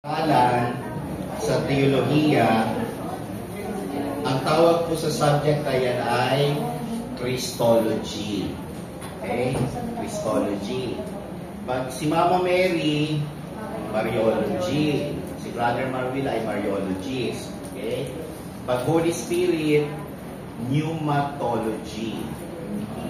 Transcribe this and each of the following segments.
Alan, sa teolohiya, ang tawag po sa subject na yan ay Christology. Okay? Christology. Pag si Mama Mary, Mariology. Si Brother Marvil ay Mariologist. Okay? Pag Holy Spirit, Pneumatology.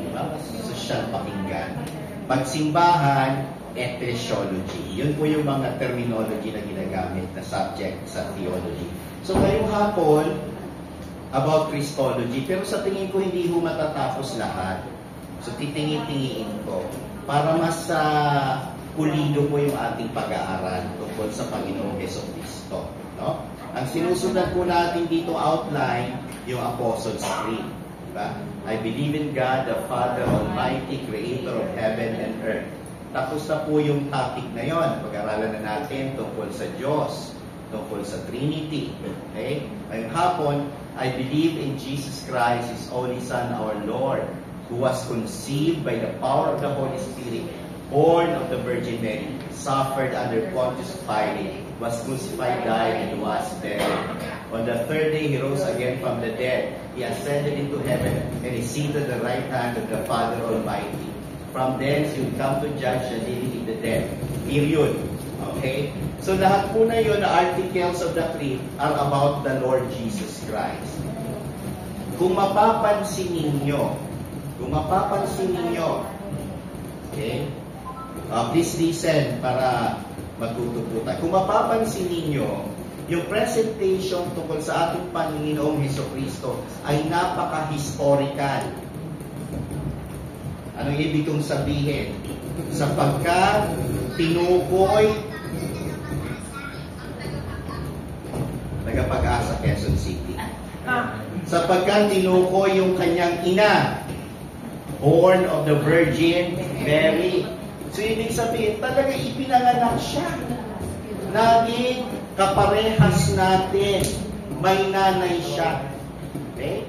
Diba? Sosyal pakinggan. Pag simbahan, ecclesiology. Yun po yung mga terminology na ginagamit na subject sa theology. So ngayong hapon, about Christology, pero sa tingin ko hindi ho matatapos lahat. So titingin-tingin ko para mas pulido po yung ating pag-aaral tungkol sa Panginoong Jesucristo. No? Ang sinusundan po natin dito outline, yung Apostles' Creed. Diba? I believe in God, the Father Almighty, Creator of heaven and earth. Tapos na po yung topic na yon. Pag-aralan na natin tungkol sa Diyos, tungkol sa Trinity. Okay? Ngayong hapon, I believe in Jesus Christ, His only Son, our Lord, who was conceived by the power of the Holy Spirit, born of the Virgin Mary, suffered under Pontius Pilate, was crucified, died, and was buried. On the third day, He rose again from the dead. He ascended into heaven, and is seated at the right hand of the Father Almighty. From thence, He will come to judge the living and the dead. Period. Okay? So lahat po na yun, the articles of the creed are about the Lord Jesus Christ. Kung mapapansin ninyo, okay? Please listen para matuto po tayo. Kung mapapansin ninyo, yung presentation tungkol sa ating Panginoong Jesucristo ay napaka-historical. Anong ibig kong sabihin? Sapagkat tinukoy Tagapag-asa, Quezon City. Sapagkat tinukoy yung kanyang ina, born of the Virgin Mary. So ibig sabihin, talaga ipinanganak siya. Naging kaparehas natin. May nanay siya. Okay?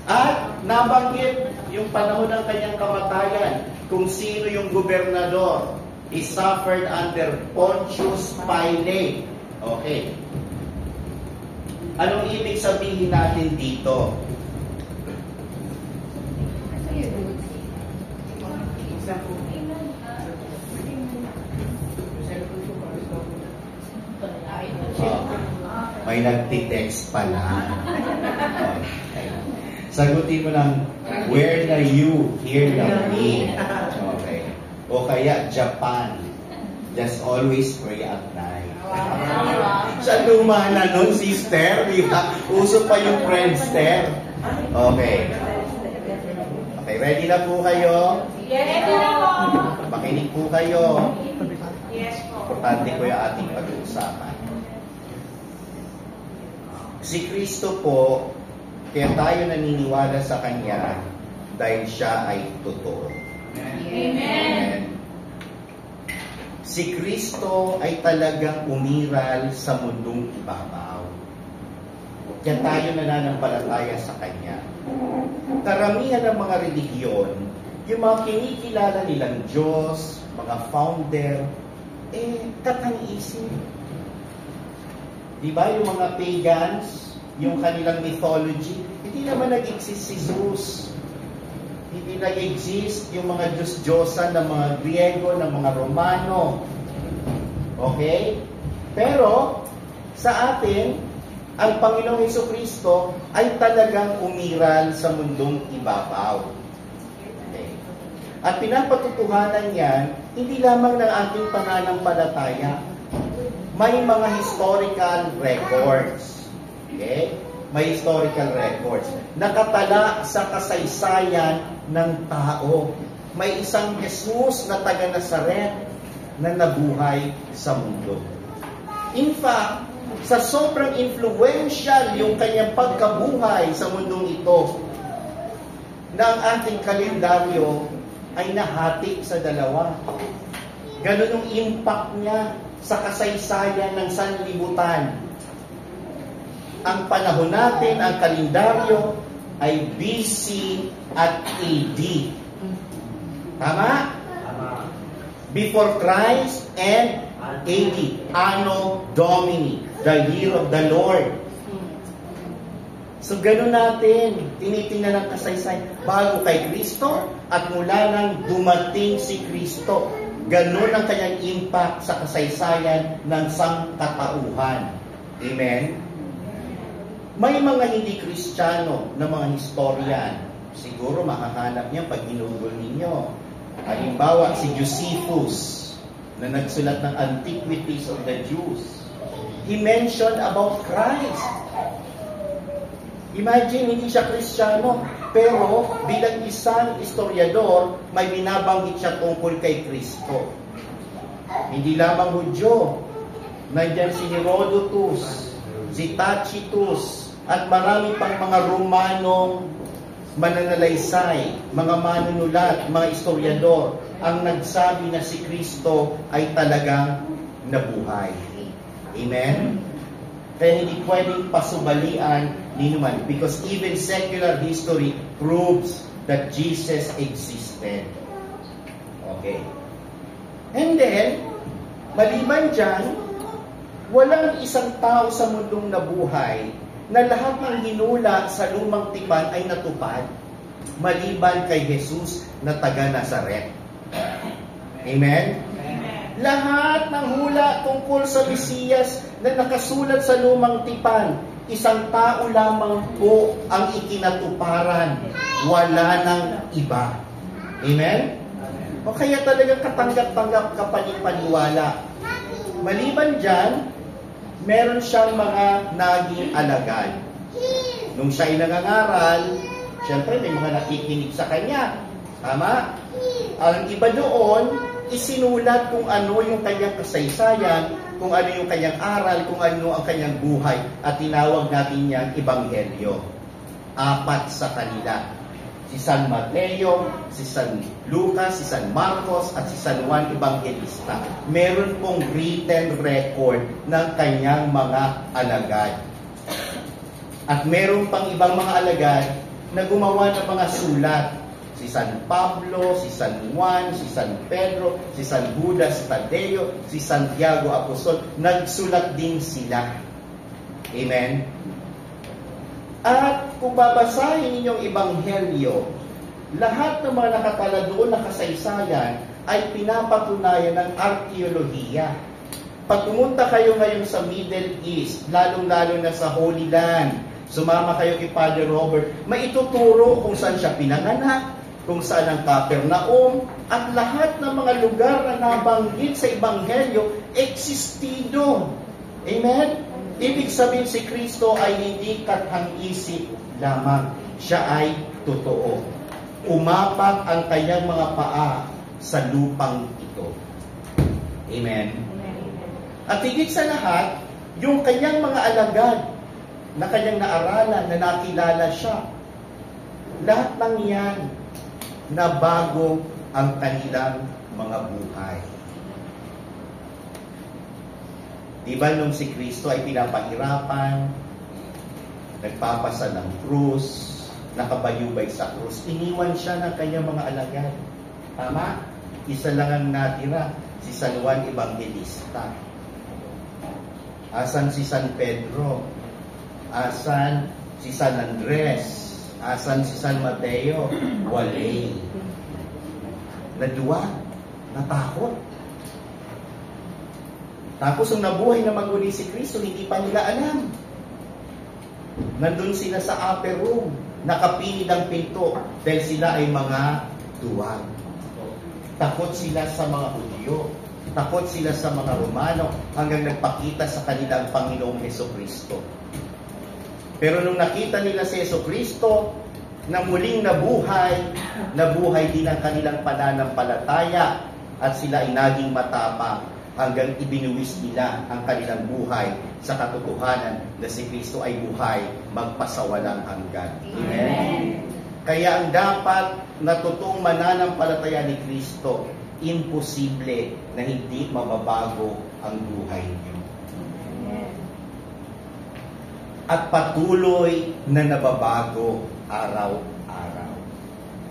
At nabanggit yung panahon ng kanyang kamatayan, kung sino yung gobernador. He suffered under Pontius Pilate. Okay. Anong ibig sabihin natin dito? May nagtitext pala. Okay. Sagutin mo lang, where na you, here na me. Okay. O kaya, Japan. Just always pray at night. Sa luma na nun, sister. Uso pa yung Friendster. Okay. Okay, ready na po kayo? Yes, po. Makinig po kayo. Yes, po. Importante ko yung ating pag-uusapan. Si Kristo po, kaya tayo naniniwala sa Kanya dahil Siya ay totoo. Amen. Si Kristo ay talagang umiral sa mundong ibabaw. Kaya tayo nananampalataya sa Kanya. Karamihan ng mga religiyon, yung mga kinikilala nilang Diyos, mga founder, katang-isip. Diba yung mga pagans, yung kanilang mythology, hindi naman nag-exist si Zeus. Hindi nag-exist yung mga Diyos-Diyosan ng mga Griego, ng mga Romano. Okay? Pero, sa atin, ang Panginoong Jesucristo ay talagang umiral sa mundong ibabaw. Okay? At pinapatutuhanan yan, hindi lamang ng ating pananampalataya. May mga historical records. Okay? May historical records. Nakatala sa kasaysayan ng tao. May isang Jesus na taga Nazaret na nabuhay sa mundo. In fact, sa sobrang influential yung kanyang pagkabuhay sa mundong ito, na ang ating kalendaryo ay nahati sa dalawa. Ganon yung impact niya sa kasaysayan ng sanlibutan. Ang panahon natin, ang kalendaryo, ay BC at AD. Tama? Before Christ and AD, Anno Domini, the year of the Lord. So ganun natin, tinitingnan ng kasaysayan, bago kay Kristo at mula nang dumating si Kristo. Ganun ang kanyang impact sa kasaysayan ng sangkatauhan. Amen? May mga hindi Kristiyano na mga historian. Siguro makahanap niya pag ginugol ninyo. Halimbawa, si Josephus, na nagsulat ng Antiquities of the Jews. He mentioned about Christ. Imagine, hindi siya Kristiyano, pero bilang isang historiador, may binabanggit siya tungkol kay Kristo. Hindi lamang Hudyo. Nandiyan si Herodotus, si Tacitus, at marami pang mga Romanong mananalaysay, mga manunulat, mga historiador, ang nagsabi na si Kristo ay talagang nabuhay. Amen? Kaya hindi pwedeng pasubalian ni naman, because even secular history proves that Jesus existed. Okay. And then, maliban dyan, walang isang tao sa mundong nabuhay na lahat ng hinula sa lumang tipan ay natupad, maliban kay Jesus na taga Nazaret. Amen? Lahat ng hula tungkol sa Mesiyas na nakasulat sa lumang tipan, isang tao lamang po ang ikinatuparan. Wala nang iba. Amen? O kaya talagang katanggap-tanggap ka panipaniwala. Maliban dyan, meron siyang mga naging alagad. Nung siya ay nangangaral, siyempre may mga nakikinig sa kanya. Tama? Ang iba doon, isinulat kung ano yung kanyang kasaysayan, kung ano yung kanyang aral, kung ano ang kanyang buhay, at tinawag natin niyang Ebanghelyo. 4 sa kanila. Si San Mateo, si San Lucas, si San Marcos, at si San Juan Evangelista. Meron pong written record ng kanyang mga alagad. At meron pang ibang mga alagad na gumawa ng mga sulat. Si San Pablo, si San Juan, si San Pedro, si San Judas Tadeo, si Santiago Apostol, nagsulat din sila. Amen? At kung babasahin ninyong Ebanghelyo, lahat ng mga nakatala doon na kasaysayan ay pinapatunayan ng arkeolohiya. Pag pumunta kayo ngayon sa Middle East, lalong-lalo na sa Holy Land, sumama kayo kay Father Robert, maituturo kung saan siya pinanganak, kung saan ang Capernaum, at lahat ng mga lugar na nabanggit sa Ebanghelyo, existido. Amen? Ibig sabihin si Kristo ay hindi kathang-isip lamang. Siya ay totoo. Umapak ang kanyang mga paa sa lupang ito. Amen? At higit sa lahat, yung kanyang mga alagad na kanyang naaralan, na nakilala siya, lahat ng yan na bago ang kanilang mga buhay. Diba nung si Kristo ay pinapahirapan, nagpapasa ng krus, nakabayubay sa krus, iniwan siya ng kanyang mga alagad. Tama? Isa lang ang natira, si San Juan Evangelista. Asan si San Pedro? Asan si San Andres? Asan si San Mateo? Walay. Naduwa, natakot. Tapos nung nabuhay na maguli si Kristo, hindi pa nila alam. Nandun sila sa upper room, nakapinid ang pinto, dahil sila ay mga duwag. Takot sila sa mga Hudyo, takot sila sa mga Romano, hanggang nagpakita sa kanilang Panginoong Hesukristo. Pero nung nakita nila si Hesukristo, na muling nabuhay din ang kanilang pananampalataya, at sila ay naging matapang, hanggang ibinuwis nila ang kanilang buhay sa katotohanan na si Kristo ay buhay magpasawalang hanggan. Amen? Kaya ang dapat na totoong mananampalataya ni Kristo, imposible na hindi mababago ang buhay niyo. At patuloy na nababago araw-araw.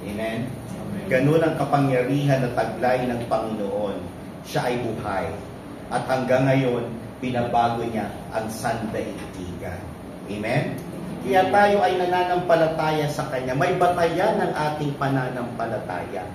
Amen? Ganun ang kapangyarihan na taglay ng Panginoon. Siya ay buhay. At hanggang ngayon, pinabago niya ang sandaigdigan. Amen? Kaya tayo ay nananampalataya sa Kanya. May batayan ng ating pananampalataya.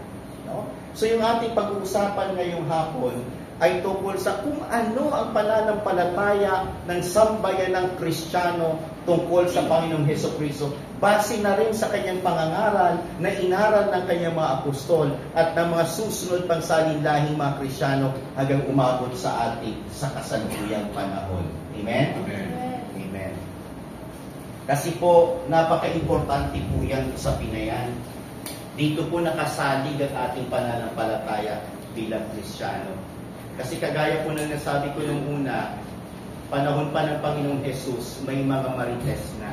No? So yung ating pag-uusapan ngayong hapon ay tungkol sa kung ano ang pananampalataya ng sambayanang Kristiyano tungkol sa Panginoong Hesukristo. Base na rin sa kanyang pangangaral na inaral ng kanyang mga apostol at ng mga susunod pang salinlahing mga Kristiyano hanggang umabot sa atin sa kasalukuyang panahon. Amen? Amen. Amen. Kasi po, napaka-importante po yan sa Pinayan. Dito po nakasalig ang ating pananampalataya bilang Kristiyano. Kasi kagaya po na nasabi ko nung una, panahon pa ng Panginoong Jesus, may mga marites na.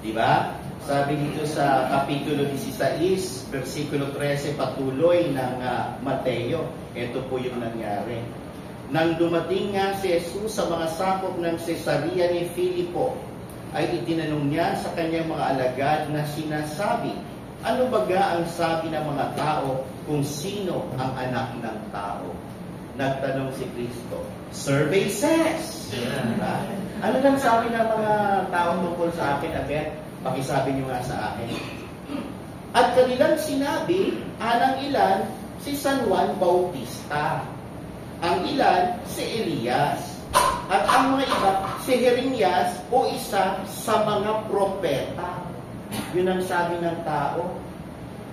Diba? Sabi dito sa Kapitulo 16, versikulo 13, patuloy ng Mateo, ito po yung nangyari. Nang dumating nga si Jesus sa mga sakop ng Cesarea ni Filipo, ay itinanong niya sa kanyang mga alagad na sinasabi, ano baga ang sabi ng mga tao kung sino ang anak ng tao? Nagtanong si Kristo, survey says. Diba? Ano lang sabi ng mga tao tungkol sa akin, Abet? Pakisabi niyo nga sa akin. At kanilang sinabi, anang ilan, si San Juan Bautista. Ang ilan, si Elias. At ang mga iba, si Jeremias o isa sa mga propeta. Yun ang sabi ng tao.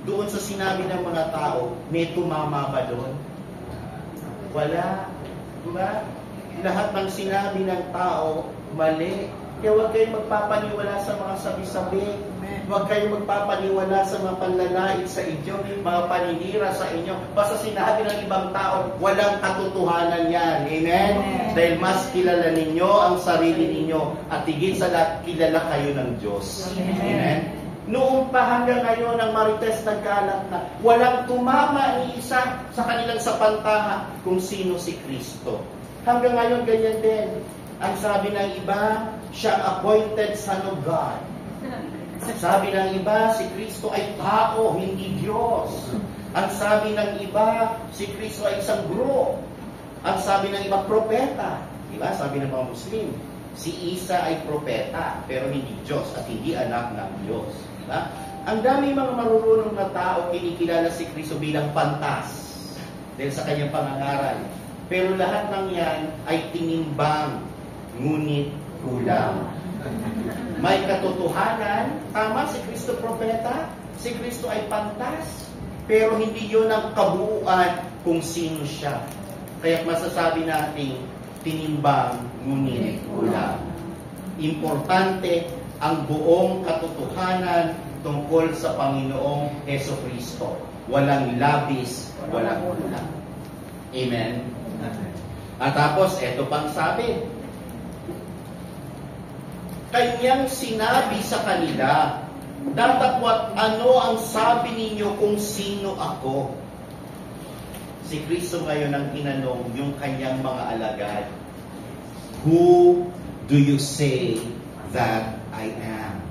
Doon sa sinabi ng mga tao, may tumama ba doon? Wala. Diba? Lahat ng sinabi ng tao, mali. Kaya huwag kayong magpapaniwala sa mga sabi-sabi. Huwag kayong magpapaniwala sa mga panlalait sa inyo, mga paninira sa inyo. Basta sinabi ng ibang tao, walang katotohanan yan. Amen? Dahil mas kilala ninyo ang sarili ninyo at higit sa lahat, kilala kayo ng Diyos. Amen? Noong pa hanggang ngayon ang marites nagkalat na, walang tumama ni isa sa kanilang sapantahan kung sino si Kristo. Hanggang ngayon ganyan din. Ang sabi ng iba, siya ang appointed Son of God. Sabi ng iba, si Kristo ay tao, hindi Diyos. Ang sabi ng iba, si Kristo ay isang guro. Ang sabi ng iba, propeta. Diba? Sabi ng mga Muslim, si Isa ay propeta, pero hindi Diyos at hindi anak ng Diyos. Diba? Ang dami mga marurunong na tao kinikilala si Kristo bilang pantas dahil sa kanyang pangangaral. Pero lahat ng yan ay tinimbang, ngunit kulang. May katotohanan, tama, si Kristo propeta, si Kristo ay pantas, pero hindi yun ang kabuuan kung sino siya. Kaya masasabi natin, tinimbang, ngunit kulang. Importante ang buong katotohanan tungkol sa Panginoong Hesukristo. Walang labis, walang kulang. Amen? At tapos, eto pang sabi, kanyang sinabi sa kanila, datapwat ano ang sabi ninyo kung sino ako? Si Kristo ngayon ang tinanong yung kanyang mga alagad, who do you say that I am?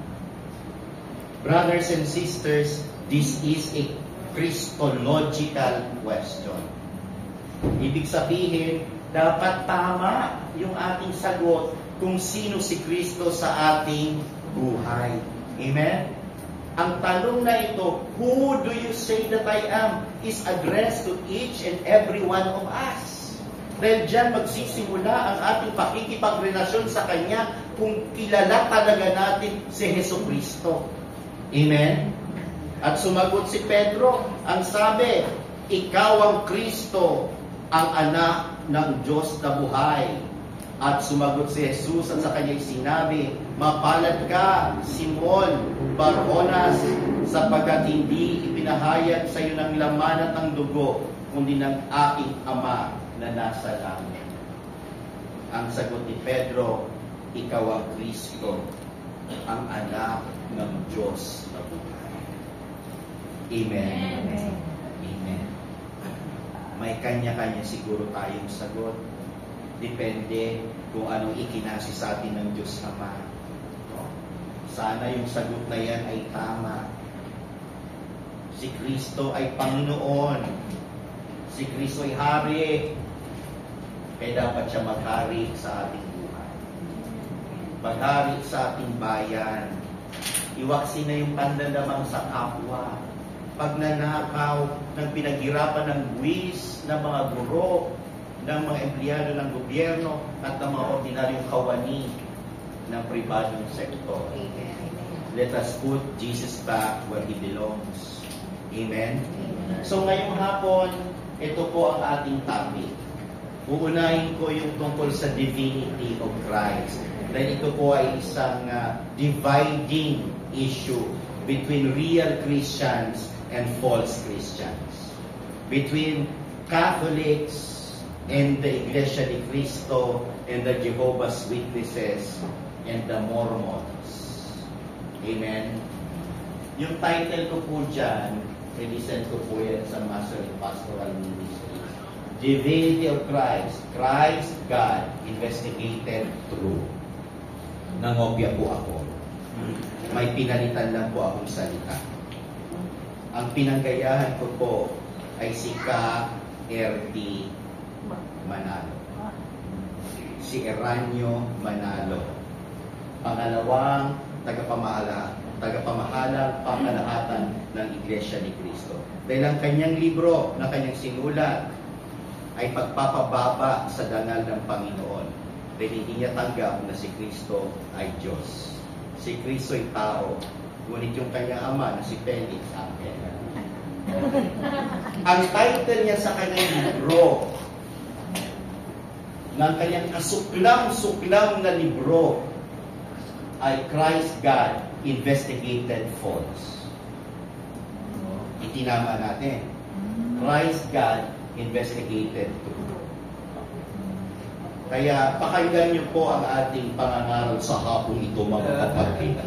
Brothers and sisters, this is a Christological question. Ibig sabihin, dapat tama yung ating sagot kung sino si Kristo sa ating buhay. Amen? Ang tanong na ito, who do you say that I am, is addressed to each and every one of us. Dahil dyan magsisimula ang ating pakikipagrelasyon sa Kanya kung kilala talaga natin si Hesukristo. Amen? At sumagot si Pedro, ang sabi, ikaw ang Kristo, ang anak ng Diyos na buhay. At sumagot si Jesus at sa kanya'y sinabi, mapalad ka, Simon Bar-Jonas, sapagkat hindi ipinahayag sa iyo ng laman at ng dugo, kundi ng aking Ama na nasa langit. Ang sagot ni Pedro, ikaw ang Kristo, ang anak ng Diyos na buhay. Amen. Amen. Amen. May kanya-kanya siguro tayong sagot. Depende kung anong ikinasi sa atin ng Diyos Ama. No? Sana yung sagot na yan ay tama. Si Kristo ay Panginoon. Si Kristo ay Hari. Kaya dapat siya maghari sa ating buhay. Maghari sa ating bayan. Iwaksi na yung pandalamang sa kapwa. Pagnanakaw ng pinaghirapan ng buwis, ng mga guro, ng mga empleyado ng gobyerno, at ng mga ordinaryong kawani ng pribadong sektor. Let us put Jesus back where He belongs. Amen? So ngayong hapon, ito po ang ating topic. Uunahin ko yung tungkol sa divinity of Christ. Dahil ito po ay isang dividing issue between real Christians and false Christians. Between Catholics and the Iglesia ni Cristo and the Jehovah's Witnesses and the Mormons. Amen? Yung title ko po dyan, present ko po yan sa Master in Pastoral Ministry. Divinity of Christ, Christ, God, investigated through. Nangopya po ako. May pinalitan lang po akong salita. Ang pinanggayahan ko po ay si K.R.T. Manalo. Si Eranio Manalo. Pangalawang tagapamahalang pangkalahatan ng Iglesia ni Cristo. Dahil ang kanyang libro na kanyang sinulat ay pagpapababa sa dangal ng Panginoon. Dahil hindi niya tanggap na si Cristo ay Diyos. Si Cristo ay tao. Ngunit yung kanyang ama na si Felix, Angel. Ang title niya sa kanyang libro, ng kanyang kasuklam-suklam na libro, ay Christ God Investigated False. Itinama natin. Christ God Investigated True. Kaya pakinggan niyo po ang ating pangangaral sa hapong ito, mga kapatid.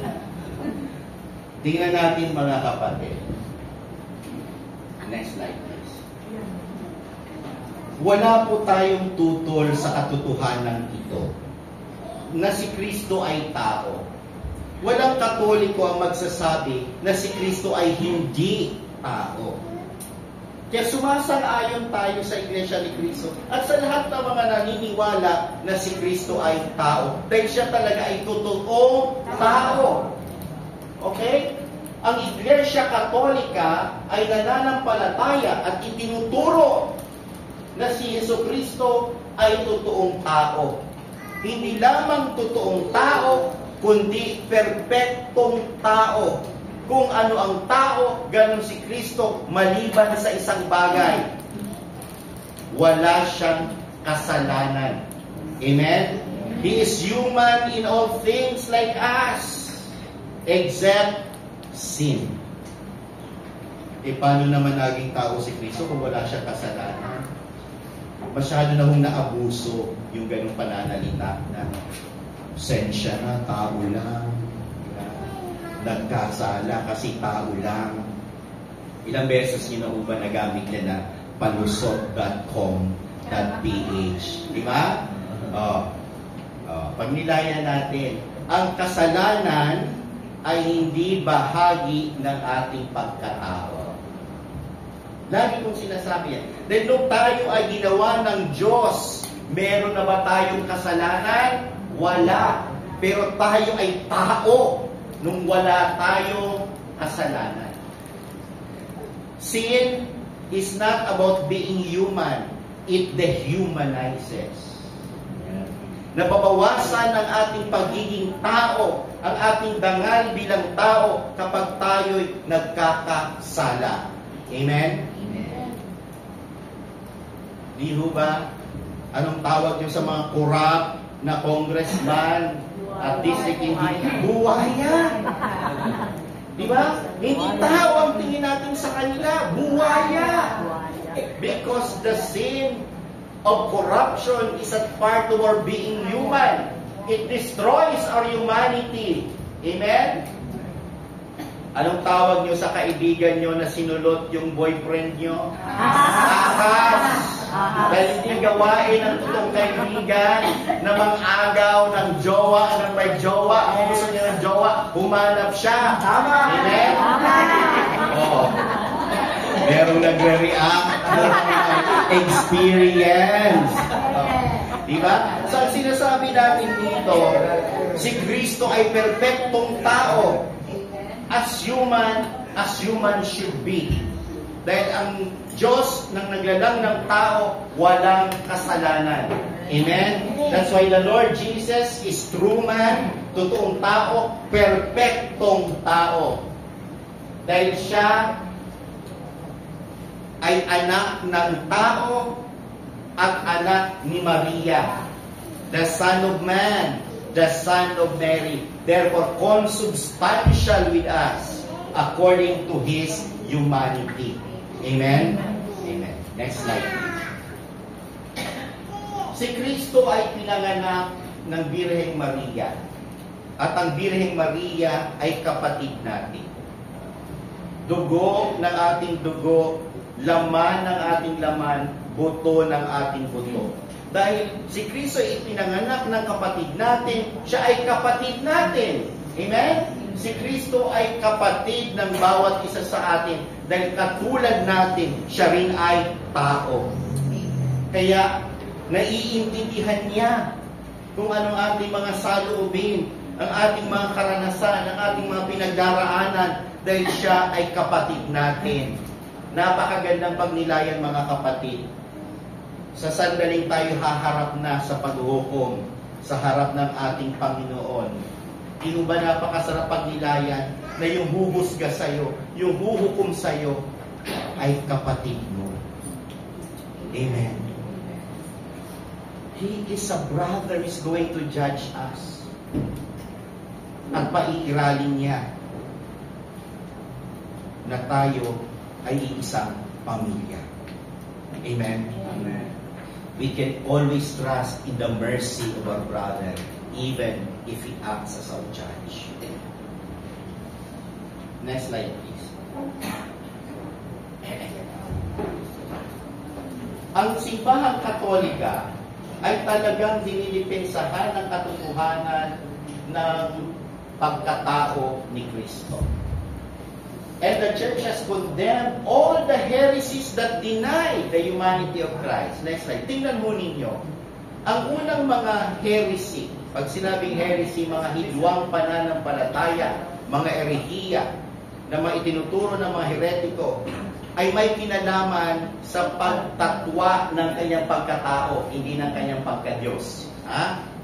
Tingnan natin, mga kapatid. Next slide, please. Wala po tayong tutol sa katotohanan ito na si Kristo ay tao. Walang Katoliko ang magsasabi na si Kristo ay hindi tao. Kaya sumasang-ayon tayo sa Iglesia ni Cristo at sa lahat ng mga naniniwala na si Kristo ay tao. Dahil siya talaga ay totoong tao. Okay? Ang Iglesia Katolika ay nananampalataya at itinuturo na si Jesucristo ay totoong tao. Hindi lamang totoong tao, kundi perpektong tao. Kung ano ang tao, ganun si Kristo, maliban sa isang bagay. Wala siyang kasalanan. Amen? He is human in all things like us, except sin. Paano naman naging tao si Kristo kung wala siyang kasalanan? Masyado na hong naabuso yung ganung pananalita na sensya na, tao lang, nagkasala kasi tao lang. Ilang beses yun na ba nagamit niya na palusot.com.ph. Di ba? Pagnilayan natin, ang kasalanan ay hindi bahagi ng ating pagkatao. Lagi kong sinasabi yan. Dahil nung tayo ay ginawa ng Diyos, meron na ba tayong kasalanan? Wala. Pero tayo ay tao nung wala tayong kasalanan. Sin is not about being human. It dehumanizes. Nababawasan ang ating pagiging tao, ang ating dangal bilang tao kapag tayo'y nagkakasala. Amen? Di ho ba? Anong tawag niyo sa mga corrupt na congressman at district engineer? Buwaya! Di ba? Hindi tao ang tingin natin sa kanila. Buwaya! Because the sin of corruption is a part of our being human. It destroys our humanity. Amen? Anong tawag nyo sa kaibigan nyo na sinulot yung boyfriend nyo? Ahas! Dahil hindi gawain ng totoong kaibigan na mang-agaw ng jowa, ng may jowa. Ang gusto niya ng jowa, humanap siya. Amen? Oh. Merong nagre-react. Experience. Di ba? So, ang sinasabi natin dito, si Kristo ay perpektong tao. As human should be. Dahil ang Diyos nang naglalang ng tao, walang kasalanan. Amen? That's why the Lord Jesus is true man, totoong tao, perpektong tao. Dahil siya ay anak ng tao at anak ni Maria, the Son of Man, the Son of Mary, therefore consubstantial with us according to His humanity. Amen? Amen. Next slide. Si Kristo ay pinanganak ng Birheng Maria. At ang Birheng Maria ay kapatid natin. Dugo ng ating dugo, laman ng ating laman, buto ng ating buto. Dahil si Kristo ay pinanganak ng kapatid natin, siya ay kapatid natin. Amen? Si Kristo ay kapatid ng bawat isa sa atin. Dahil katulad natin, siya rin ay tao. Kaya, naiintindihan niya kung anong ating mga saloobin, ang ating mga karanasan, ang ating mga pinagdaraanan, dahil siya ay kapatid natin. Napakagandang pagnilayan, mga kapatid. Sa sandaling tayo haharap na sa paghuhukom sa harap ng ating Panginoon. Di ba napakasarap pagnilayan na yung huhusga sa'yo, yung huhukom sa'yo, ay kapatid mo. Amen. He is a brother, is going to judge us. At paiiralin niya na tayo ay isang pamilya. Amen? Amen. We can always trust in the mercy of our brother, even if he acts as our judge. Next slide, please. Ang simbahang Katolika ay talagang dinidepensahan ng katotohanan ng pagkatao ni Kristo. And the church has condemned all the heresies that deny the humanity of Christ. Next slide. Tingnan mo ninyo. Ang unang mga heresy, pag sinabing heresy, mga hidwang pananampalataya, mga erehiya, na mga itinuturo ng mga heretiko, ay may kinalaman sa pagtatwa ng kanyang pagkatao, hindi ng kanyang pagkadiyos.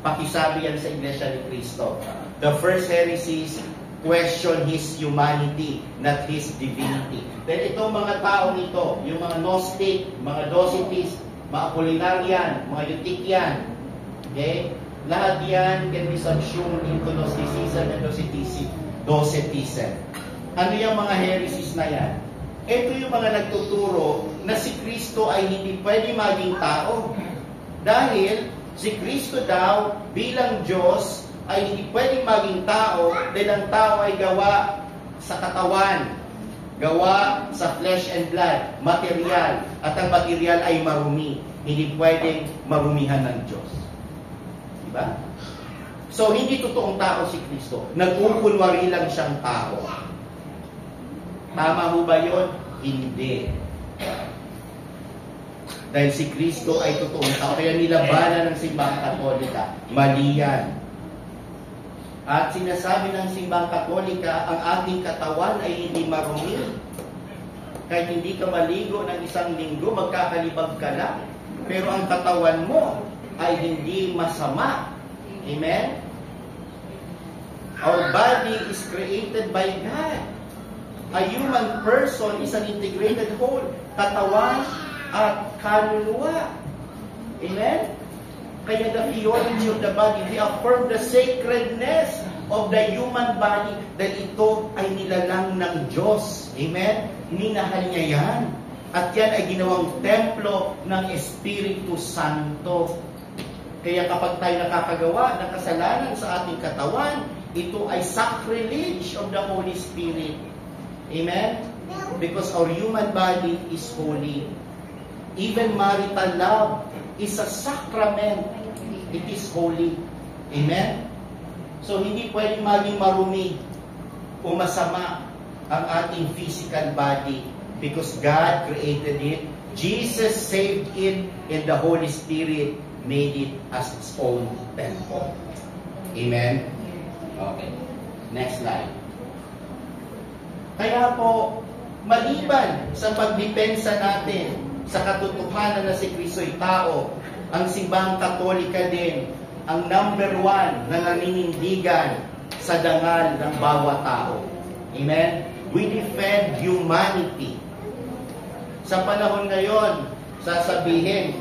Pakisabi yan sa Iglesia ni Cristo. The first heresies question His humanity, not His divinity. Dahil itong mga taong ito, yung mga Gnostic, mga Docetists, mga Apollinarian, mga Eutychian, okay? Lahat yan can be subsumed into Gnosticism and Docetism. Ano yung mga heresies na yan? Ito yung mga nagtuturo na si Kristo ay hindi pwede maging tao. Dahil si Kristo daw bilang Diyos ay hindi pwedeng maging tao dahil ang tao ay gawa sa katawan, gawa sa flesh and blood, material, at ang material ay marumi. Hindi pwedeng marumihan ng Diyos. Diba? So, hindi totoong tao si Kristo. Nagkukunwari lang siyang tao. Tama ho ba yun? Hindi. Dahil si Kristo ay totoong tao. Kaya nilabanan ng simbahang Katolika. Mali yan. At sinasabi ng simbahang Katolika, ang ating katawan ay hindi marumi. Kahit hindi ka maligo ng isang linggo, magkakalibag ka lang. Pero ang katawan mo ay hindi masama. Amen? Our body is created by God. A human person is an integrated whole. Katawan at kaluluwa. Amen? Kaya the theology of the body, we affirm the sacredness of the human body dahil ito ay nilalang ng Diyos. Amen? Minahal niya yan. At yan ay ginawang templo ng Espiritu Santo. Kaya kapag tayo nakakagawa ng kasalanan sa ating katawan, ito ay sacrilege of the Holy Spirit. Amen? Because our human body is holy. Even marital love is a sacrament. It is holy. Amen? So, hindi pwedeng maging marumi o masama ang ating physical body because God created it. Jesus saved it in the Holy Spirit. made it as its own temple. Amen? Okay. Next slide. Kaya po, maliban sa pagdepensa natin sa katotohanan na si Kristo'y tao, ang simbahang Katolika din ang number 1 na naninindigan sa dangal ng bawat tao. Amen? We defend humanity. Sa panahon ngayon, sasabihin,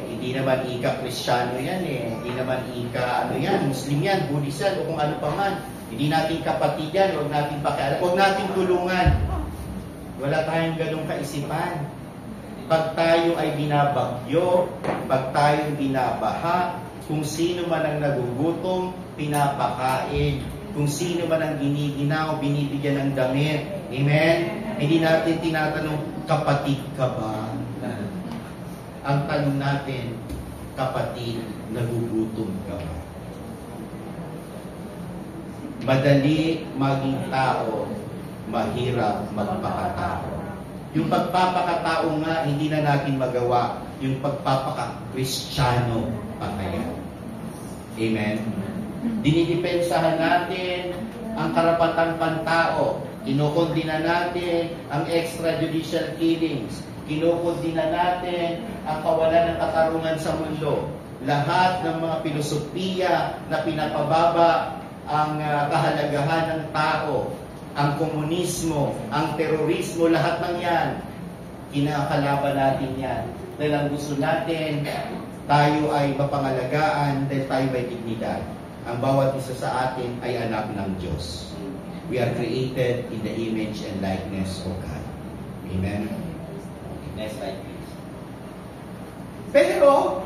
hindi naman ika-Kristyano yan hindi naman Muslim yan, Buddhist yan, o kung ano pa man. Hindi natin kapatid yan, huwag natin pakialam, huwag natin tulungan. Wala tayong ganong kaisipan. Pag tayo ay binabagyo, pag tayo binabaha, kung sino man ang nagugutom, pinapakain. Kung sino man ang giniginaw, binibigyan ng damit. Amen? Hindi natin tinatanong, kapatid ka ba? Ang tanong natin, kapatid, nagugutom ka ba? Madali maging tao, mahirap magpakatao. Yung pagpapakatao nga, hindi na natin magawa. Yung pagpapaka-Kristiyano pa kaya. Amen? Dinidepensahan natin ang karapatang pantao. Kinukundina natin ang extrajudicial killings. Kinukundina natin ang kawalan ng katarungan sa mundo. Lahat ng mga filosofiya na pinapababa ang kahalagahan ng tao, ang komunismo, ang terorismo, lahat ng yan, kinakalaban natin yan. Dahil ang gusto natin, tayo ay mapangalagaan dahil tayo may dignidad. Ang bawat isa sa atin ay anak ng Diyos. We are created in the image and likeness of God. Amen? Next slide, please. Pero,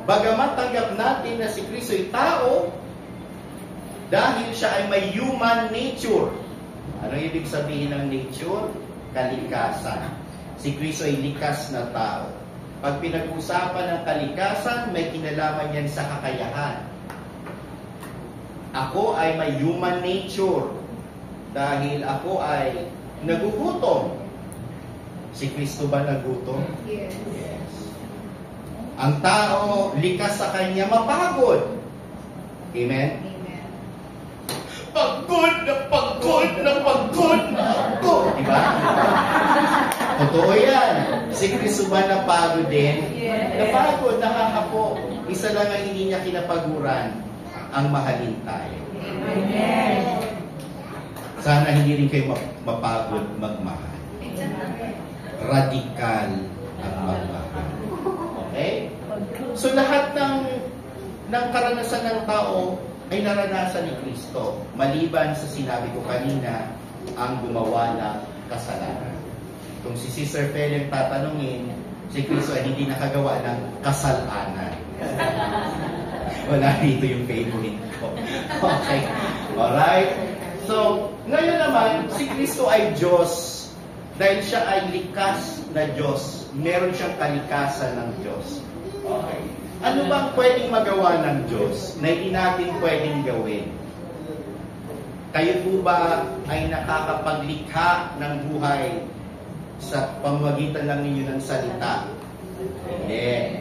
bagamat tanggap natin na si Kristo ay tao, dahil siya ay may human nature. Ano ibig sabihin ng nature? Kalikasan. Si Kristo ay likas na tao. Pag pinag-usapan ng kalikasan, may kinalaman yan sa kakayahan. Ako ay may human nature dahil ako ay nagugutom. Si Kristo ba nagutom? Yes. Yes. Ang tao, likas sa kanya, mapagod. Amen? Pagod na pagod. Diba? Totoo yan. Si Kristo ba napagod din? Yes. Napagod, nakakapo. Isa lang ang hindi niya kinapaguran, ang mahalin tayo. Amen. Sana hindi rin kayo mapagod magmahal. Radikal ang magmahal. Okay? So lahat ng karanasan ng tao ay naranasan ni Kristo, maliban sa sinabi ko kanina, ang gumawa ng kasalanan. Kung si Sister Fel tatanungin, si Kristo ay hindi nakagawa ng kasalanan. Wala dito yung favorite ko. Okay. Alright? So, ngayon naman, si Kristo ay Diyos. Dahil siya ay likas na Diyos. Meron siyang kalikasan ng Diyos. Okay. Ano bang pwedeng magawa ng Diyos na hindi natin pwedeng gawin? Kayo po ba ay nakakapaglikha ng buhay sa pamamagitan lang ninyo ng salita? Hindi.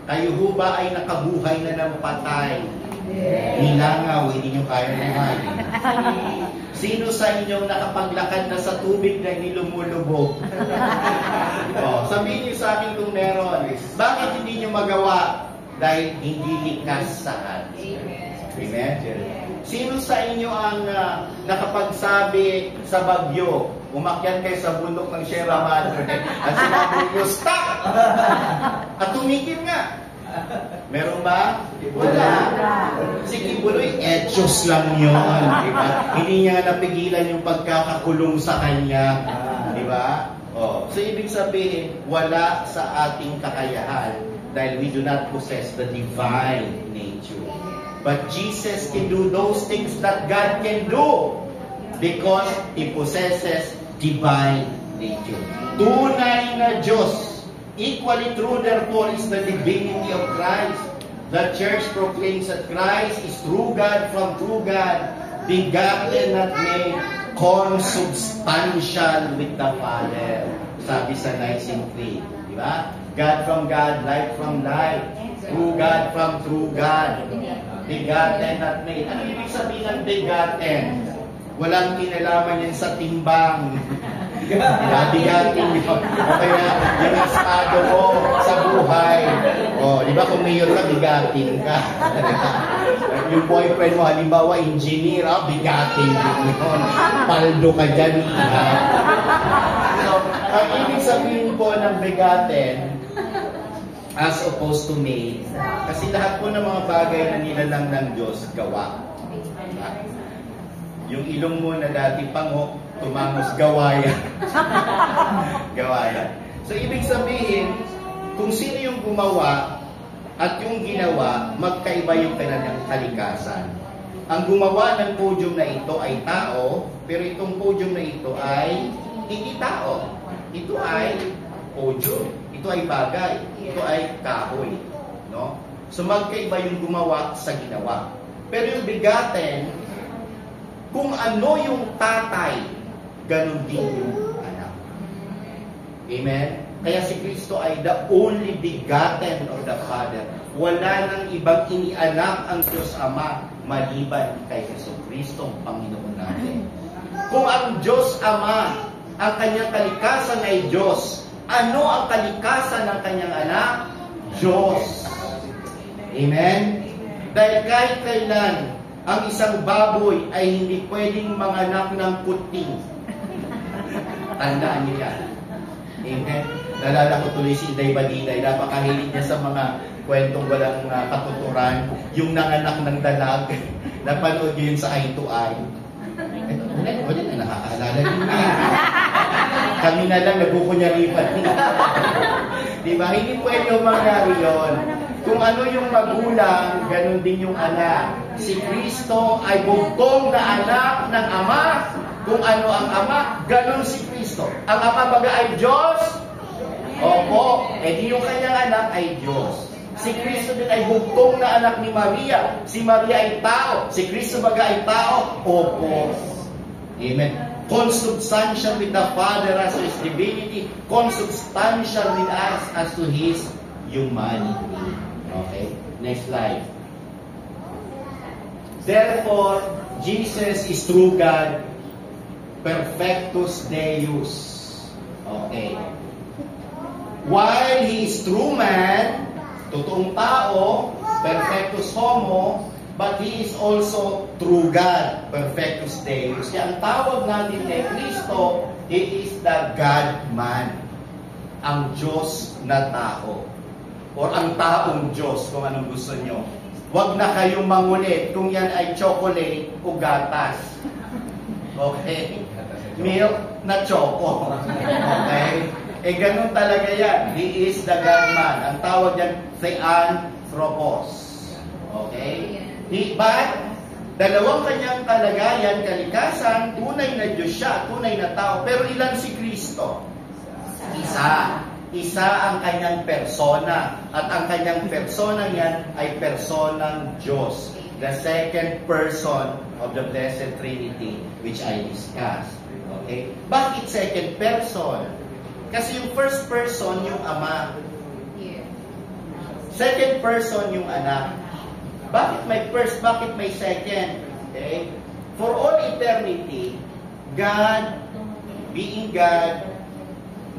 Kayo po ba ay nakabuhay na ng patay? Nilangaw, hindi nyo kaya buhay. Sino sa inyong nakapaglakad na sa tubig na hindi lumulubog? Sabihin niyo sa akin kung meron. Bakit hindi nyo magawa? Dahil hindi likas sa atin. Amen? Sino sa inyo ang nakapagsabi sa bagyo, umakyat kayo sa bundok ng Sierra Madre, at sinabi niyo, stop! At tumigil nga. Meron ba? Wala. Si Kibuloy, etos lang yun. Diba? Hindi niya napigilan yung pagkakakulong sa kanya. Diba? So, ibig sabihin, wala sa ating kakayahan dahil we do not possess the divine nature. But Jesus can do those things that God can do because He possesses divine nature. Tunay na Diyos. Equally true, therefore, is the divinity of Christ. The church proclaims that Christ is true God from true God, begotten, not made, consubstantial with the Father. Sabi sa Nicene Creed. Diba? God from God, light from light, true God from true God, begotten not made. Ano ibig sabihin ng begotten? Walang kinalaman yan sa timbang. Bigatin mo. Kaya yung estado mo sa buhay. O, di ba kung mayor ka, bigatin ka. Yung boyfriend mo, halimbawa, engineer, bigatin mo. Paldo ka dyan. So, ang ibig sabihin po ng begotten, as opposed to made, kasi lahat po ng mga bagay na nilalang ng Diyos, gawa. Yung ilong mo na dati pango, tumangos gawaya. Gawaya. So, ibig sabihin, kung sino yung gumawa at yung ginawa, magkaiba yung kanilang kalikasan. Ang gumawa ng podium na ito ay tao, pero itong podium na ito ay hindi tao. Ito ay podium. Ito ay bagay. Ito ay kahoy. No? So, magkaiba yung gumawa sa ginawa. Pero yung begotten, kung ano yung tatay, ganun din yung anak. Amen? Kaya si Kristo ay the only begotten of the Father. Wala nang ibang inianak ang Diyos Ama maliban kay Kristo, Panginoon natin. Kung ang Diyos Ama, ang kanyang kalikasan ay Diyos, ano ang kalikasan ng kanyang anak? Diyos. Amen? Dahil kahit kailan, ang isang baboy ay hindi pwedeng manganak ng kuting. Tandaan niyo yan. Amen? Nalala ko tuloy si Inday Badiday. Napakahilig niya sa mga kwentong walang katuturan. Yung nanganak ng dalag. Napanood niyo yun sa Eye to Eye. Wala na, nakakaalala niyo. Kami na lang nagkukunyaripan. Diba? Hindi pwede yung mangyari yun. Kung ano yung magulang, ganun din yung anak. Si Kristo ay bugtong na anak ng Ama. Kung ano ang Ama, ganun si Kristo. Ang Ama baga ay Diyos? Opo. Di yung kanyang anak ay Diyos. Si Kristo din ay bugtong na anak ni Maria. Si Maria ay tao. Si Kristo baga ay tao? Opo. Amen. Consubstantial with the Father as to His divinity. Consubstantial with us as to His humanity. Okay? Next slide. Therefore, Jesus is true God, perfectus Deus. Okay. While He is true man, totoong tao, perfectus homo, but He is also true God, perfectus Deus. Kaya ang tawag natin kay Kristo, He is the God-man. Ang Diyos na tao. Or ang taong Diyos, kung anong gusto nyo. Huwag na kayong mangulit kung yan ay chocolate o gatas. Okay? Milk na choco. Okay? Ganun talaga yan. He is the God-man. Ang tawag yan, Theanthropos. Okay? But, dalawang kanyang kalagayan, kalikasan, tunay na Diyos siya, tunay na tao. Pero ilan si Kristo? Isa. Isa ang kanyang persona. At ang kanyang persona niyan ay personang Diyos. The second person of the Blessed Trinity, which I discussed. Okay? Bakit second person? Kasi yung first person, yung Ama. Second person, yung anak. Bakit may first? Bakit may second? Okay? For all eternity, God, being God,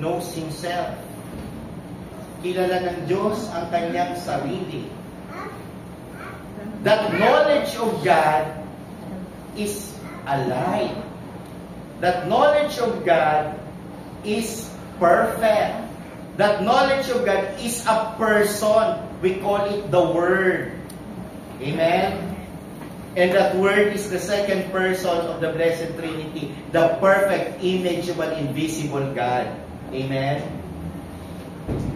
knows Himself. Kilala ng Diyos ang kanyang sarili. That knowledge of God is alive. That knowledge of God is perfect. That knowledge of God is a person. We call it the Word. Amen? And that Word is the second person of the Blessed Trinity, the perfect image of an invisible God. Amen?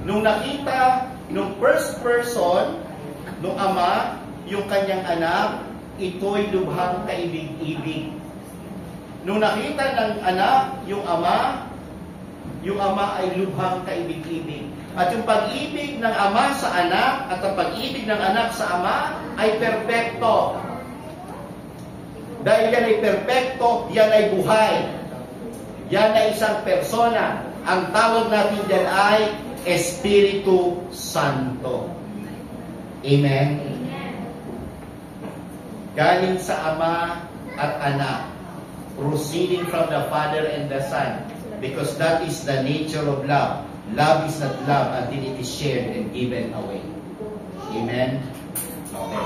Nung nakita, nung first person, nung Ama, yung kanyang anak, ito'y lubhang kaibig-ibig. Nung nakita ng anak, yung Ama ay lubhang kaibig-ibig. At yung pag-ibig ng Ama sa anak, at ang pag-ibig ng anak sa Ama, ay perpekto. Dahil yan ay perpekto, yan ay buhay. Yan ay isang persona. Ang tawag natin dyan ay Espiritu Santo. Amen? Galing sa Ama at Anak, proceeding from the Father and the Son, because that is the nature of love. Love is not love until it is shared and given away. Amen? Okay.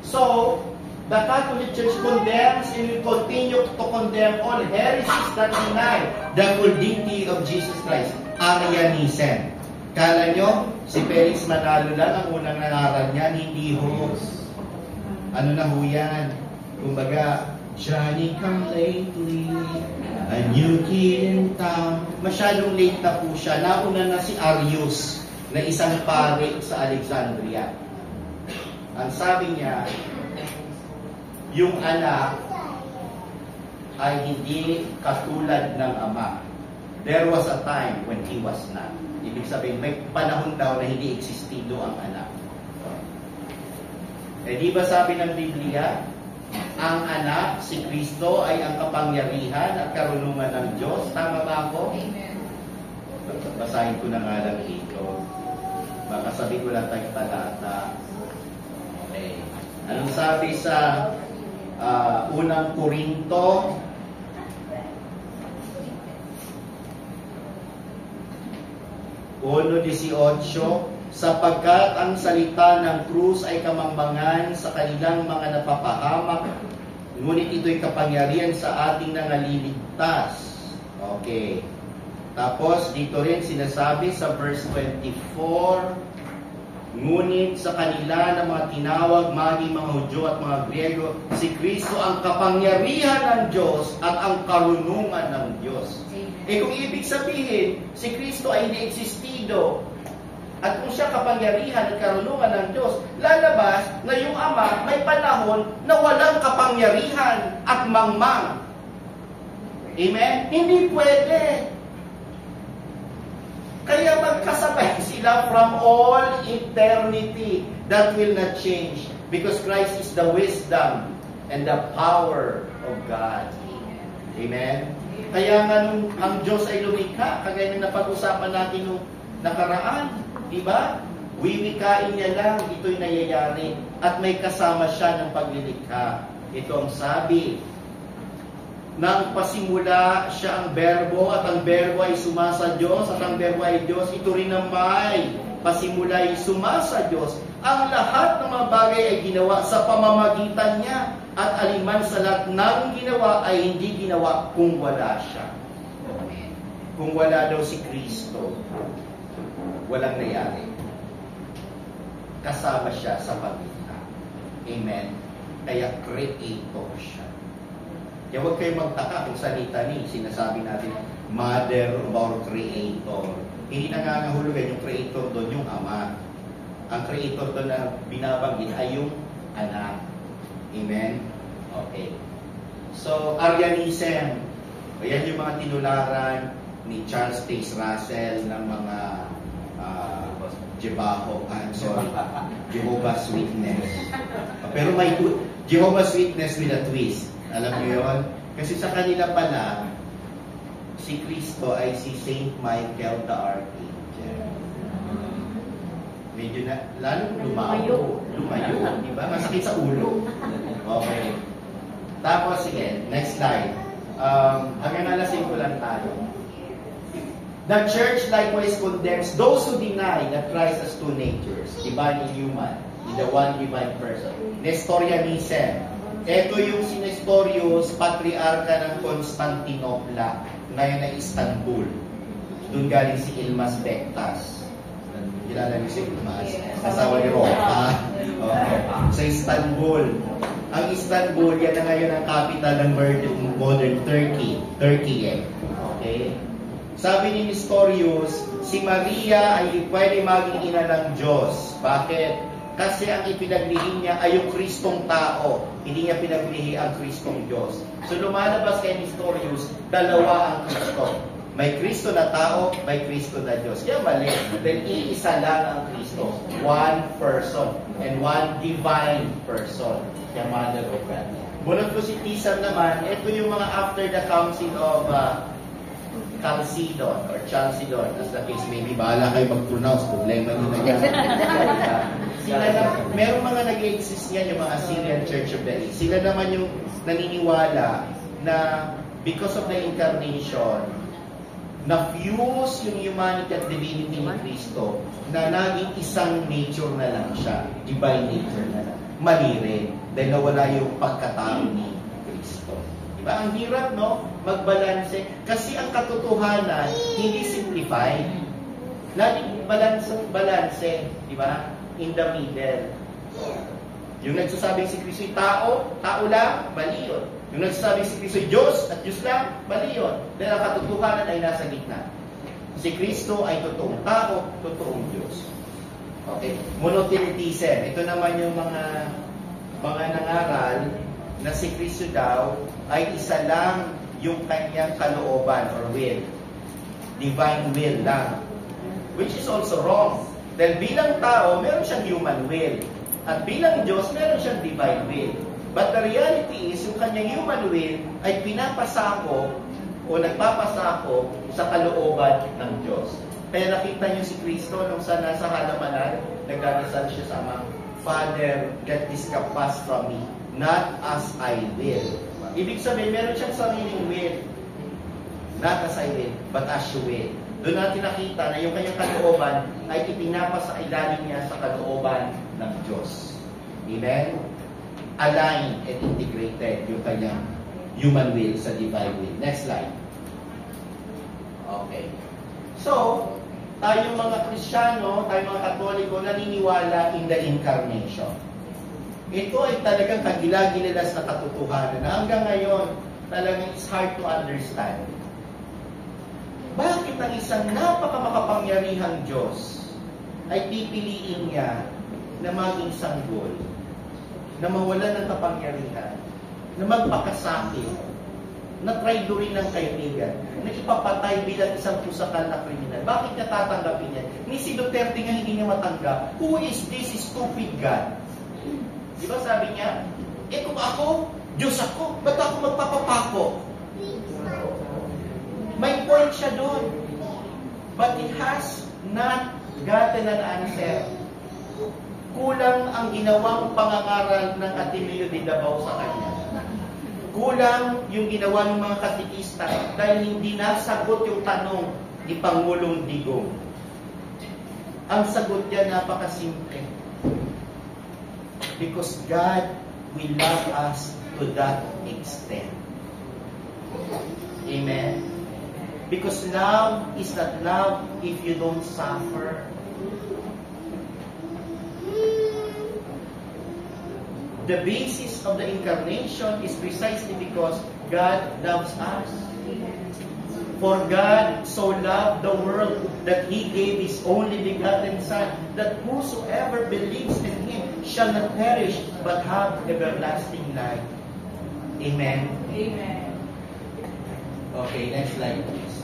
So, the Catholic Church condemns and will continue to condemn all heresies that deny the full deity of Jesus Christ. Arianism. Kala nyo, si Felix Manalo lang ang unang nangaral niyan, hindi ho. Ano na ho yan? Kumbaga, Johnny come lately, a new kid in town. Masyadong late na po siya. Nauna na si Arius, na isang pare sa Alexandria. Ang sabi niya, yung anak ay hindi katulad ng ama. There was a time when he was not. Ibig sabihin, may panahon daw na hindi existido ang anak. Eh di ba sabi ng Biblia, ang anak, si Kristo, ay ang kapangyarihan at karunungan ng Diyos? Tama ba ako? Amen. Basahin ko na nga lang dito. Baka sabi ko lang tayong talata. Okay. Anong sabi sa unang Korinto? Uno 18, sapagkat ang salita ng krus ay kamangmangan sa kanilang mga napapahamak, ngunit ito'y kapangyarihan sa ating nangaliligtas. Okay. Tapos dito rin sinasabi sa verse 24, ngunit sa kanila na mga tinawag, maging mga Hudyo at mga Griego, si Kristo ang kapangyarihan ng Diyos at ang karunungan ng Diyos. Eh kung ibig sabihin, si Kristo ay hindi existido, at kung siya kapangyarihan at karunungan ng Diyos, lalabas na yung Ama may panahon na walang kapangyarihan at mangmang. Amen? Hindi pwede. Kaya magkasabay sila from all eternity. That will not change. Because Christ is the wisdom and the power of God. Amen? Kaya nga nung ang Diyos ay lumikha, kagaya ng napag-usapan natin nung nakaraan, diba? Wiwikain niya lang, ito'y nangyayari. At may kasama siya ng paglilikha. Ito ang sabi, nang pasimula siya ang berbo, at ang berbo ay sumasa Diyos, at ang berbo ay Diyos, ito rin ang may pasimula ay sumasa Diyos. Ang lahat ng mga bagay ay ginawa sa pamamagitan niya, at aliman sa lahat ng ginawa ay hindi ginawa kung wala siya. Kung wala daw si Kristo, walang nangyari. Kasama siya sa pagitan. Amen. Kaya creator siya. Kaya huwag kayong magtaka kung salita ni sinasabi natin, Mother of our Creator. Hindi nangangahulugan yung creator doon, yung Ama. Ang creator doon na binabanggit ay yung anak. Amen? Okay. So, Arianism. Ayan yung mga tinularan ni Charles Taze Russell ng mga Jehovah's Witness. Pero may Jehovah's Witness with a twist. Alam niyo yun? Kasi sa kanila pala, si Kristo ay si Saint Michael the Archangel. Medyo na, lalo lumayo, di ba? Masakit sa ulo. Okay. Tapos, sige, next slide. Hanggang alasin ko lang tayo. The church likewise condemns those who deny that Christ has two natures, divine and human, in the one divine person. Nestorianism. Ito yung si Nestorius, patriarka ng Constantinopla, ngayon na Istanbul. Doon galing si Ilmas Bektas. Kilala niyo si Ilmas? Asawa ni Roca. Okay. Sa Istanbul. Ang Istanbul, yan na ngayon ang capital ng modern Turkey. Okay? Sabi ni Nestorius, si Maria ay pwede maging ina ng Diyos. Bakit? Kasi ang ipinaglihi niya ay yung Kristong tao. Hindi niya pinaglihi ang Kristong Diyos. So lumalabas kay Nestorius, dalawa ang Kristo. May Kristo na tao, may Kristo na Diyos. Kaya mali. Then iisa lang ang Kristo. One person. And one divine person. Kaya Mother of God. Monophysitism naman, ito yung mga after the Council of Chalcedon or Chalcedon, as the case may be. Bahala kayo mag-pronounce, problema nyo na yan. Merong mga nag-exist yan, yung mga Assyrian Church of the East. Sila naman yung naniniwala na because of the incarnation, na-fuse yung humanity at divinity ni Cristo na naging isang nature na lang siya, divine nature na lang. Mali rin, dahil nawala yung pagkatao ni Cristo. Diba? Ang hirap, no? Magbalanse. Kasi ang katotohanan, hindi simplified. Laging balanse, diba? In the middle. Yung nagsasabing si Kristo'y tao lang, mali yun. Yung nagsasabing si Kristo'y Diyos at Diyos lang, mali yun. Dahil ang katotohanan ay nasa gitna. Si Kristo ay totoong tao, totoong Diyos. Okay? Monothelitism. Ito naman yung mga nangaral na si Kristo daw ay isa lang yung kanyang kalooban or will. Divine will lang. Which is also wrong. Dahil bilang tao, meron siyang human will. At bilang Diyos, meron siyang divine will. But the reality is, yung kanyang human will ay pinapasako o nagpapasako sa kalooban ng Diyos. Kaya nakita niyo si Kristo nung sa nasa halamanan, nagdadasal siya sa Ama, Father, let this cup pass from me, not as I will. Ibig sabihin, meron siyang sariling will. Not as I will, but as you will. Doon natin nakita na yung kanyang kalooban ay ipinapasa ilalim niya sa kalooban ng Diyos. Amen? Aligned and integrated yung kanyang human will sa divine will. Next slide. Okay. So, tayong mga Kristiyano, tayong mga Katoliko, naniniwala in the incarnation. Ito ay talagang kagila-gilalas na katotohanan na hanggang ngayon talagang it's hard to understand. Bakit ang isang napakamakapangyarihang Diyos ay pipiliin niya na maging sanggol, na mawalan ng kapangyarihan, na magpakasakit, na traidorin ng kaibigan, na ipapatay bilang isang pusakal na kriminal? Bakit niya tatanggapin yan? Ni si Duterte nga hindi niya matanggap. Who is this stupid God? Di ba sabi niya, kung ako, Diyos ako, ba't ako magpapapako? May point siya doon. But it has not gotten an answer. Kulang ang ginawang pangangaral ng Ateneo de Davao sa kanya. Kulang yung ginawa ng mga katikista dahil hindi nasagot yung tanong ni Pangulong Digong. Ang sagot niya napakasimple. Because God will love us to that extent. Amen? Because love is not love if you don't suffer. The basis of the incarnation is precisely because God loves us. For God so loved the world that He gave His only begotten Son, that whosoever believes in Him shall not perish, but have everlasting life. Amen? Amen. Okay, next slide please.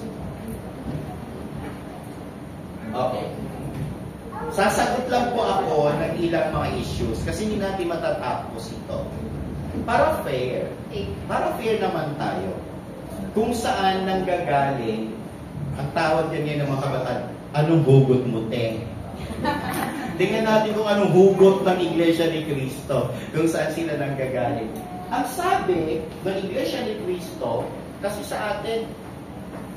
Okay. Sasagot lang po ako ng ilang mga issues kasi hindi natin matatapos ito. Para fair naman tayo. Kung saan nanggagaling, ang tawag ganyan ng mga kabataan, anong hugot mo, te? Tingnan natin kung anong hugot ng Iglesia ni Cristo, kung saan sila nanggagaling. Ang sabi ng Iglesia ni Cristo, kasi sa atin,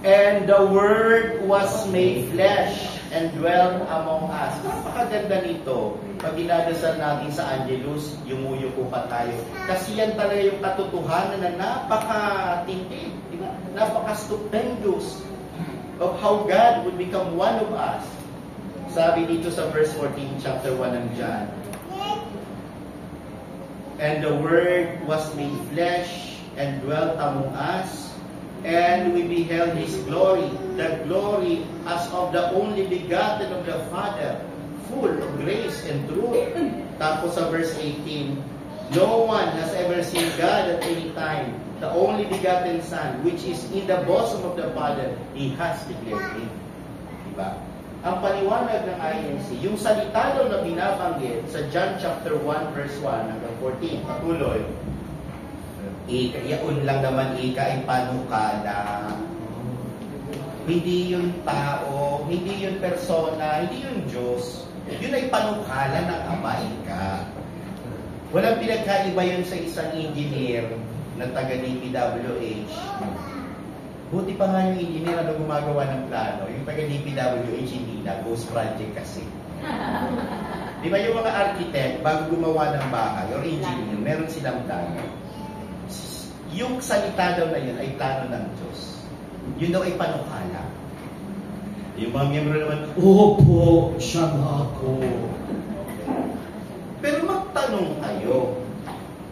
and the Word was made flesh and dwelt among us. Napakaganda nito. Pag dinadasal natin sa Angelus, yumuyuko pa tayo. Kasi yan talaga yung katotohanan na napakatindi, diba? Napaka-stupendous of how God would become one of us. Sabi dito sa verse 14, chapter 1 ng John. And the Word was made flesh and dwelt among us, and we beheld His glory, the glory as of the only begotten of the Father, full of grace and truth. Tapos sa verse 18, no one has ever seen God at any time. The only begotten Son, which is in the bosom of the Father, He has declared Him. Diba? Ang paliwanag ng INC, yung salita daw na binabanggit sa John chapter 1 verse 1 hanggang 14, patuloy, yaon lang naman ay panukala. Hindi yun tao, hindi yun persona, hindi yun Diyos. Yun ay panukala ng Ama, ika. Walang pinagkaiba yun sa isang engineer na taga-DPWH. Buti pa nga yung engineer na gumagawa ng plano, yung taga-DPWH hindi na, ghost project kasi. Di ba yung mga architect, bago gumawa ng bahay, or engineer, meron silang plano. Yung salita daw na yun ay plano ng Diyos. Yun daw ay panukala. Yung mga miyembro naman, opo, siya nga ako. Pero magtanong kayo,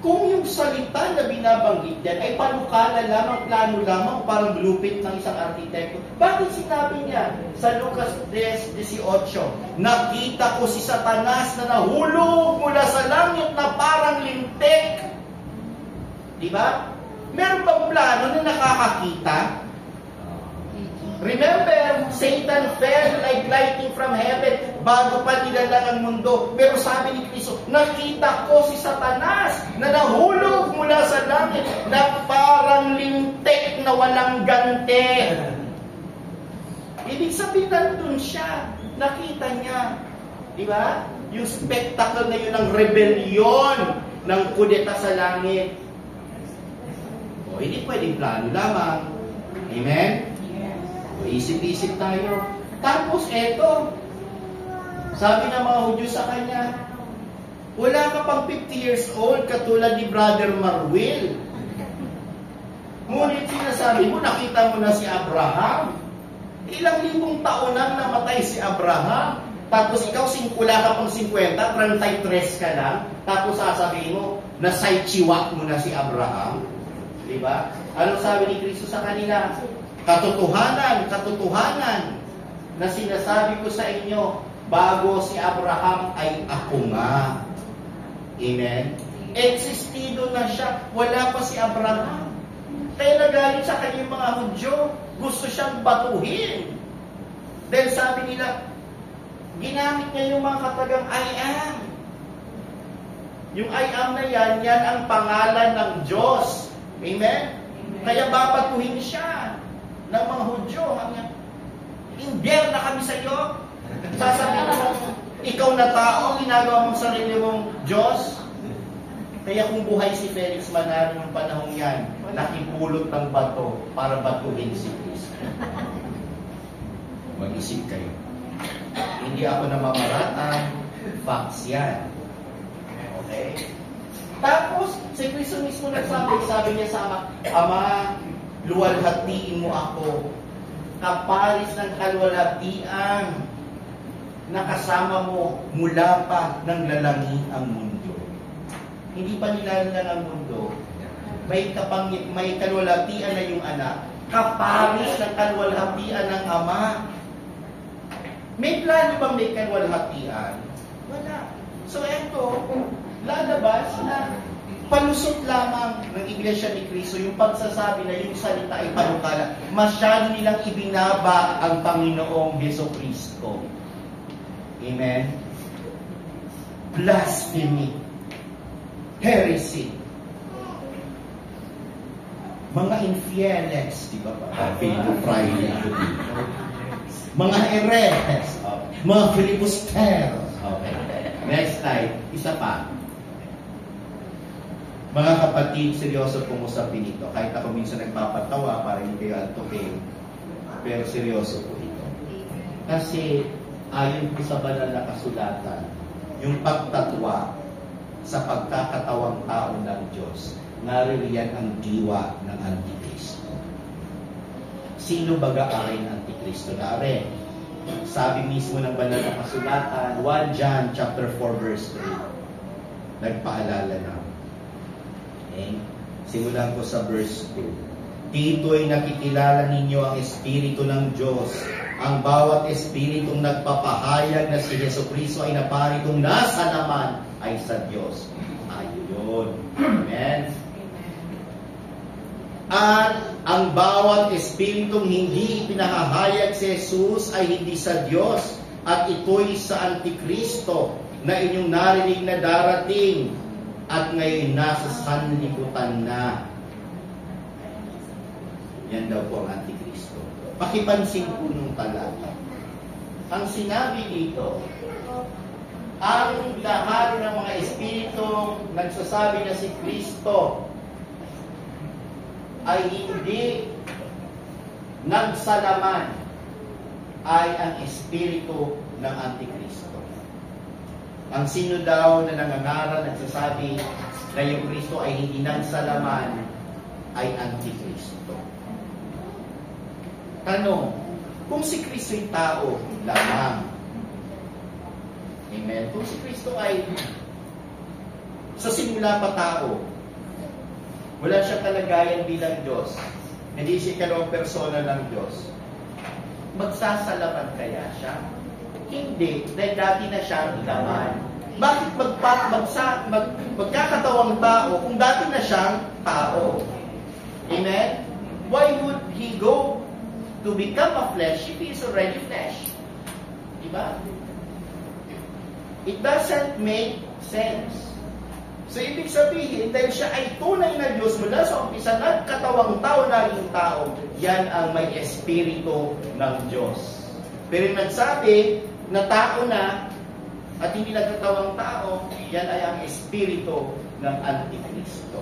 kung yung salita na binabanggit yan ay panukala lamang, plano lamang, parang blueprint ng isang arkitekto, bakit sinabi niya sa Lucas 10:18, nakita ko si Satanas na nahulog mula sa langit na parang lintik? Diba? Meron bang plano na nakakakita? Remember, Satan fell like lightning from heaven bago pa nilalang ang mundo. Pero sabi ni Kristo, nakita ko si Satanas na nahulog mula sa langit na parang lintik na walang gante. Ibig sabihin, nandun siya. Nakita niya. Di ba? Yung spectacle na yun ng rebellion ng kudeta sa langit. O, hindi pwedeng plano lamang. Amen? Isip-isip tayo. Tapos eto, sabi ng mga Hudyo sa kanya, wala ka pang 50 years old katulad ni Brother Marwil. Ngunit sinasabi mo, nakita mo na si Abraham. Ilang libong taon nang namatay si Abraham. Tapos ikaw, wala ka pang 50, 33 ka lang. Tapos sasabihin mo, nasaychiwak mo na si Abraham. Diba? Ano sabi ni Kristo sa kanila? Katotohanan na sinasabi ko sa inyo, bago si Abraham ay ako nga. Amen? Existido na siya, wala pa si Abraham. Kaya nagalit sa kanyang mga Hudyo, gusto siyang batuhin. Dahil sabi nila, ginamit niya yung mga katagang I am. Yung I am na yan ang pangalan ng Diyos. Amen? Kaya babatuhin siya ng mga Hudyo. Inder na kami sa iyo. Sasabihin mo, ikaw na tao, ginagawa mong sarili mong Diyos. Kaya kung buhay si Felix Manalo ng panahong yan, nakipulot ng bato para batuhin si Kristo. Mag-isip kayo. Hindi ako namamaratan, facts yan. Okay? Tapos, si Kristo mismo sabi niya sa Ama, Ama, luwalhatiin mo ako, kaparis ng kalwalhatian, nakasama mo mula pa ng lalangi ang mundo. Hindi pa nilalang ang mundo, may kalwalhatian na yung anak, kaparis ng kalwalhatian ng Ama. May plano bang may kalwalhatian? Wala. So eto, lalabas na palusot lamang ng Iglesia ni Cristo yung pagsasabi na yung salita ay panukala. Masyado nilang ibinaba ang Panginoong Heso Kristo. Amen? Blasphemy. Heresy. Mga infieles, di ba pa? Philippo Friday. Mga heretes. Mga Filibusteros. Okay. Next slide. Isa pa. Mga kapatid, seryoso pong usapin ito. Kahit ako minsan nagpapatawa para hindi kayo antukin. Pero seryoso po ito. Kasi ayon po sa banal na kasulatan, yung pagtatwa sa pagkakatawang tao ng Diyos, naririyan ang diwa ng Antikristo. Sino baga aring Antikristo na are? Sabi mismo ng banal na kasulatan, 1 John chapter 4 verse 3. Nagpaalala na. Okay? Simulan ko sa verse 2. Dito'y nakikilala ninyo ang Espiritu ng Diyos. Ang bawat Espiritong nagpapahayag na si Jesucristo ay naparitong nasa naman ay sa Diyos. Ayun. Amen? At ang bawat Espiritong hindi ipinahahayag si Jesus ay hindi sa Diyos. At ito'y sa Antikristo na inyong narinig na darating at ngayon nasa sanlibutan na. Yan daw po ang Antikristo. Pakipansin po nung talata. Ang sinabi dito, ang lahat ng mga espiritong nagsasabi na si Kristo ay hindi nagsalaman ay ang espiritu ng Antikristo. Ang sino daw na nangangaral, nagsasabi na yung Kristo ay hindi nagsalaman ay Antikristo. Tanong, kung si Kristo'y tao lamang, amen, kung si Kristo ay sa simula pa tao, wala siyang kalagayan bilang Diyos, hindi siya kalawang persona ng Diyos, magsasalaman kaya siya? Hindi, dahil dati na siyang laman. Bakit magkakatawang tao kung dati na siyang tao? Amen? Why would he go to become a flesh if he is already flesh? Diba? It doesn't make sense. So, ibig sabihin, dahil siya ay tunay na Diyos mula sa umpisa, nagkatawang tao, naging tao, yan ang may espiritu ng Diyos. Pero yung nagsabi na tao na at hindi nagkatawang tao, yan ay ang espiritu ng Antikristo.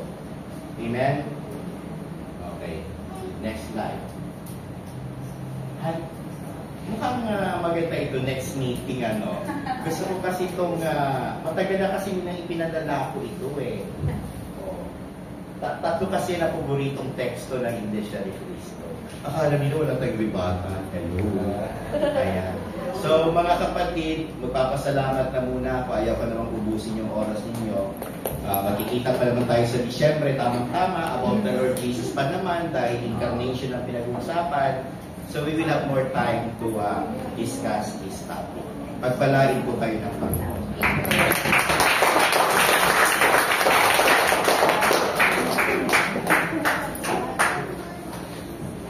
Amen? Okay. Next slide. Ay, mukhang maganda ito next meeting, ano. Gusto ko kasi itong, matagal na kasi nang ipinadala ko ito eh. Oh. Tatlo kasi na paboritong teksto ng Iglesia ni Cristo. Akala nila wala tayong ribata. Hello. Ayan. So, mga kapatid, magpapasalamat na muna ako. Ayaw ko namang ubusin yung oras ninyo. Magkikita pa naman tayo sa Disyembre, tamang-tama, about the Lord Jesus pa naman, dahil incarnation ang pinag-uusapan. So, we will have more time to discuss this topic. Pagpalain po kayo ng Panginoon.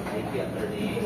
Thank you, Attorney.